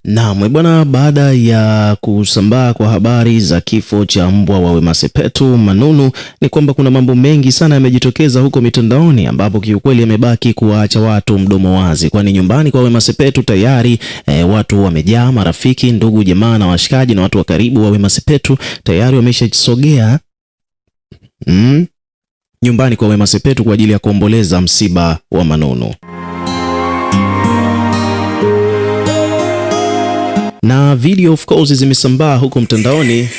Naam bwana, baada ya kusambaa kwa habari za kifo cha mbwa wa Wema Sepetu Manunu, ni kwamba kuna mambo mengi sana yamejitokeza huko mitandaoni, ambapo kiukweli yamebaki kuwaacha watu mdomo wazi, kwani nyumbani kwa Wema Sepetu tayari watu wamejaa, marafiki, ndugu, jamaa na washikaji na watu wa karibu wa Wema Sepetu tayari wameshasogea nyumbani kwa Wema Sepetu kwa ajili ya kuomboleza msiba wa Manunu. Na video of course zimesambaa huko mtandaoni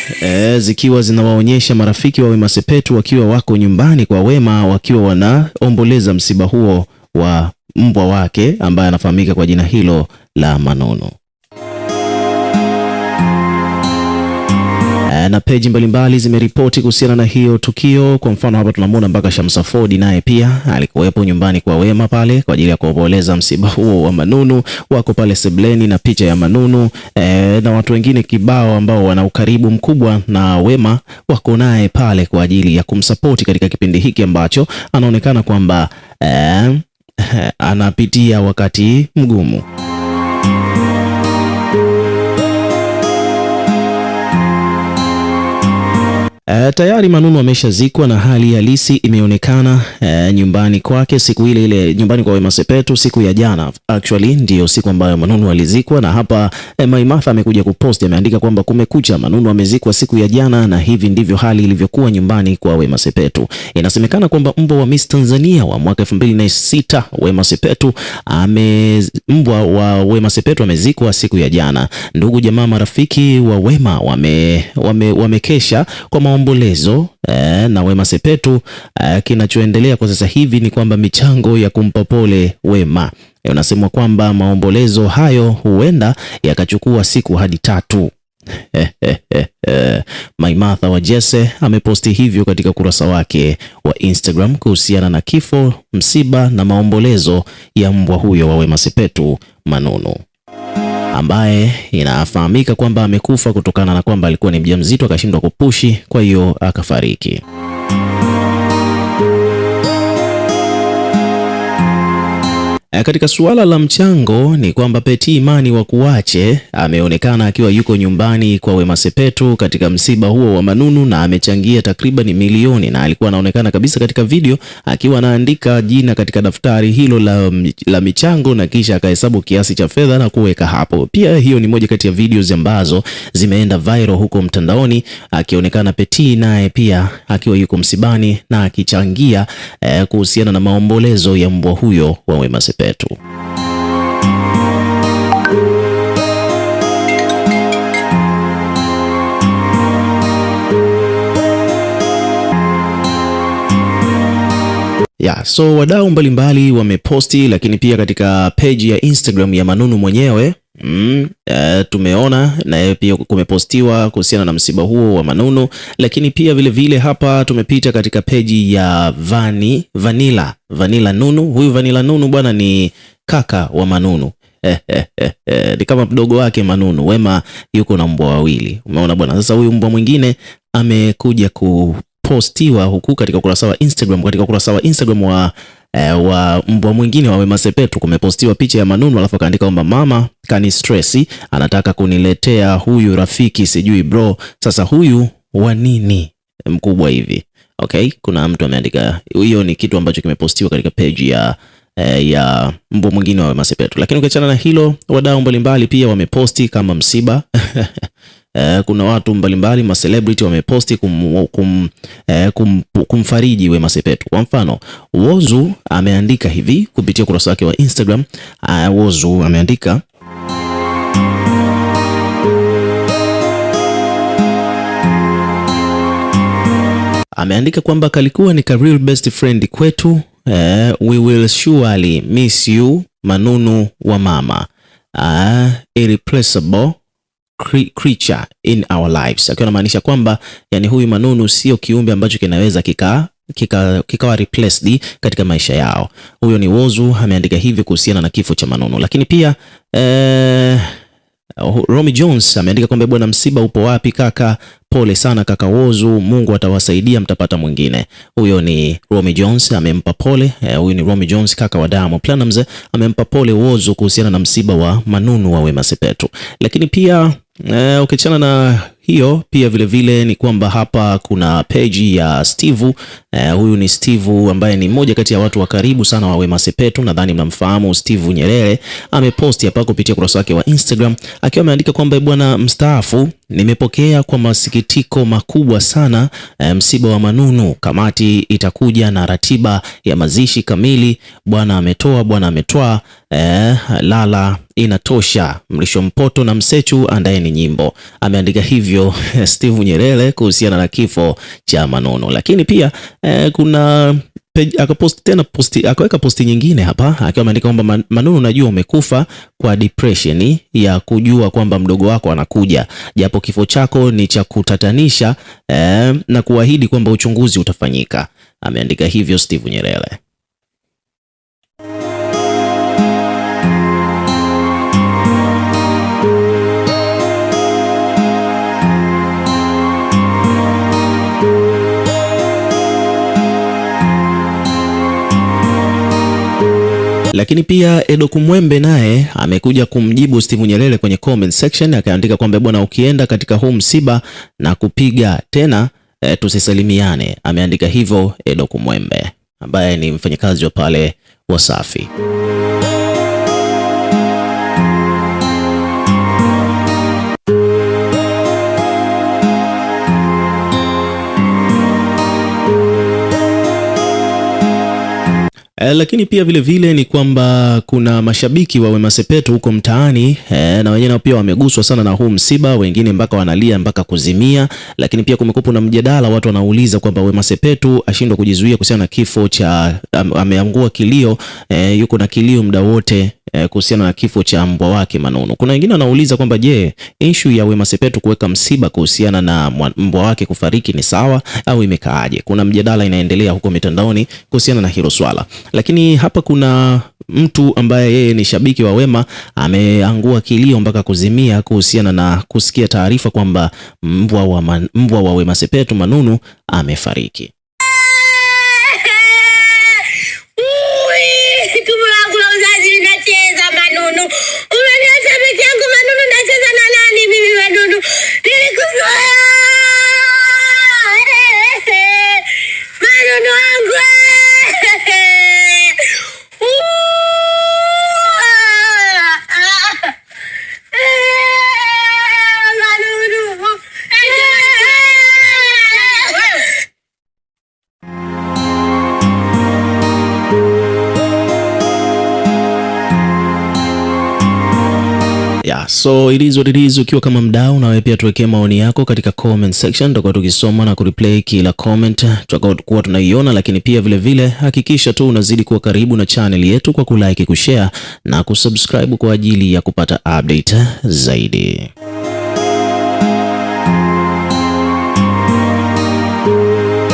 zikiwa zinawaonyesha marafiki wa Wema Sepetu wakiwa wako nyumbani kwa Wema wakiwa wanaomboleza msiba huo wa mbwa wake ambaye anafahamika kwa jina hilo la Manunu. Na peji mbalimbali zimeripoti kuhusiana na hiyo tukio. Kwa mfano hapa tunamwona mpaka Shamsa Ford naye pia alikuwepo nyumbani kwa Wema pale kwa ajili ya kuomboleza msiba huo wa Manunu. Wako pale sebleni na picha ya Manunu na watu wengine kibao ambao wana ukaribu mkubwa na Wema wako naye pale kwa ajili ya kumsapoti katika kipindi hiki ambacho anaonekana kwamba anapitia wakati mgumu. Tayari Manunu ameshazikwa na hali halisi imeonekana nyumbani kwake siku ile nyumbani kwa Wema Sepetu siku ya jana. Actually ndio siku ambayo Manunu alizikwa, na hapa Maimartha amekuja kupost, ameandika kwamba kumekucha, Manunu amezikwa siku ya jana na hivi ndivyo hali ilivyokuwa nyumbani kwa Wema Sepetu. Inasemekana kwamba mbwa wa Miss Tanzania wa mwaka 2006 Wema Sepetu mbwa wa Wema Sepetu amezikwa siku ya jana. Ndugu, jamaa, marafiki wa Wema wamekesha kwa maombolezo na Wema Sepetu. Kinachoendelea kwa sasa hivi ni kwamba michango ya kumpa pole Wema, unasemwa kwamba maombolezo hayo huenda yakachukua siku hadi 3. Maimartha wa Jesse ameposti hivyo katika kurasa wake wa Instagram kuhusiana na kifo, msiba na maombolezo ya mbwa huyo wa Wema Sepetu Manunu, ambaye inafahamika kwamba amekufa kutokana na kwamba alikuwa ni mjamzito akashindwa kupushi, kwa hiyo akafariki. Katika suala la mchango ni kwamba Peti Imani wa Kuache ameonekana akiwa yuko nyumbani kwa Wema Sepetu katika msiba huo wa Manunu na amechangia takriban milioni, na alikuwa anaonekana kabisa katika video akiwa anaandika jina katika daftari hilo la michango na kisha akahesabu kiasi cha fedha na kuweka hapo. Pia hiyo ni moja kati ya videos ambazo zimeenda viral huko mtandaoni, akionekana Peti naye pia akiwa yuko msibani na akichangia kuhusiana na maombolezo ya mbwa huyo wa Wema Sepetu. So wadau mbalimbali wameposti, lakini pia katika page ya Instagram ya Manunu mwenyewe tumeona na pia kumepostiwa kuhusiana na msiba huo wa Manunu, lakini pia vile hapa tumepita katika peji ya Vanilla Nunu. Huyu Vanilla Nunu bwana ni kaka wa Manunu. Ni kama mdogo wake Manunu. Wema yuko na mbwa wawili, umeona bwana. Sasa huyu mbwa mwingine amekuja kupostiwa huku katika ukurasa wa Instagram. Katika ukurasa wa Instagram wa mbwa mwingine wa Wema Sepetu kumepostiwa picha ya Manunu, alafu akaandika kwamba mama kani stress, anataka kuniletea huyu rafiki sijui bro. Sasa huyu wa nini mkubwa hivi? Okay, kuna mtu ameandika hiyo, ni kitu ambacho kimepostiwa katika page ya mbwa mwingine wa Wema Sepetu. Lakini ukiachana na hilo, wadau mbalimbali pia wameposti kama msiba kuna watu mbalimbali ma celebrity wameposti kumfariji Wema Sepetu. Kwa mfano, Whozu ameandika hivi kupitia kurasa wake wa Instagram. Whozu ameandika kwamba kalikuwa ni real best friend kwetu. We will surely miss you Manunu wa mama, irreplaceable creature in our lives. Akiwa anamaanisha kwamba yani huyu Manunu sio kiumbe ambacho kinaweza kikawa replaced katika maisha yao. Huyo ni Whozu ameandika hivi kuhusiana na kifo cha Manunu. Lakini pia Romy Jones ameandika kwamba bwana, msiba upo wapi kaka? Pole sana kaka Whozu, Mungu atawasaidia, mtapata mwingine. Huyo ni Romy Jones amempa pole. Huyu ni Romy Jones kaka wa Diamond Platnumz, amempa pole Whozu kuhusiana na msiba wa Manunu wa Wema Sepetu. Lakini pia ukiachana na hiyo pia vile ni kwamba hapa kuna page ya Steve. Huyu ni Steve ambaye ni mmoja kati ya watu wa karibu sana wa Wema Sepetu, nadhani mnamfahamu Steve Nyerere. Ameposti hapa kupitia kurasa wake wa Instagram akiwa ameandika kwamba bwana mstaafu, nimepokea kwa masikitiko makubwa sana msiba wa Manunu. Kamati itakuja na ratiba ya mazishi kamili. Bwana ametoa lala inatosha, Mrisho Mpoto na Msechu andaeni nyimbo. Ameandika hivyo Steve Nyerere kuhusiana na kifo cha Manunu. Lakini pia kuna akaweka posti nyingine hapa akiwa ameandika kwamba Manunu, najua umekufa kwa depression ya kujua kwamba mdogo wako anakuja, japo kifo chako ni cha kutatanisha na kuahidi kwamba uchunguzi utafanyika. Ameandika hivyo Steve Nyerere. Lakini pia Edo Kumwembe naye amekuja kumjibu Steve Nyerere kwenye comment section, akaandika kwamba bwana, ukienda katika huu msiba na kupiga tena tusisalimiane. Ameandika hivyo Edo Kumwembe ambaye ni mfanyakazi wa pale Wasafi. Lakini pia vile ni kwamba kuna mashabiki wa Wema Sepetu huko mtaani na wenyewe pia wameguswa sana na huu msiba, wengine mpaka wanalia mpaka kuzimia. Lakini pia kumekuwa na mjadala, watu wanauliza kwamba Wema Sepetu ashindwa kujizuia kuhusiana na kifo cha ameangua kilio, yuko na kilio muda wote kuhusiana na kifo cha mbwa wake Manunu. Kuna wengine wanauliza kwamba je, issue ya Wema Sepetu kuweka msiba kuhusiana na mbwa wake kufariki ni sawa au imekaaje? Kuna mjadala inaendelea huko mitandaoni kuhusiana na hilo swala. Lakini hapa kuna mtu ambaye yeye ni shabiki wa Wema ameangua kilio mpaka kuzimia kuhusiana na kusikia taarifa kwamba mbwa wa Wema Sepetu Manunu amefariki. So it is what it is. Ukiwa kama mdau, na wewe pia tuwekee maoni yako katika comment section, tutakuwa tukisoma na kureplay kila comment tutakuwa tunaiona. Lakini pia vile hakikisha tu unazidi kuwa karibu na channel yetu kwa kulike, kushare na kusubscribe kwa ajili ya kupata update zaidi.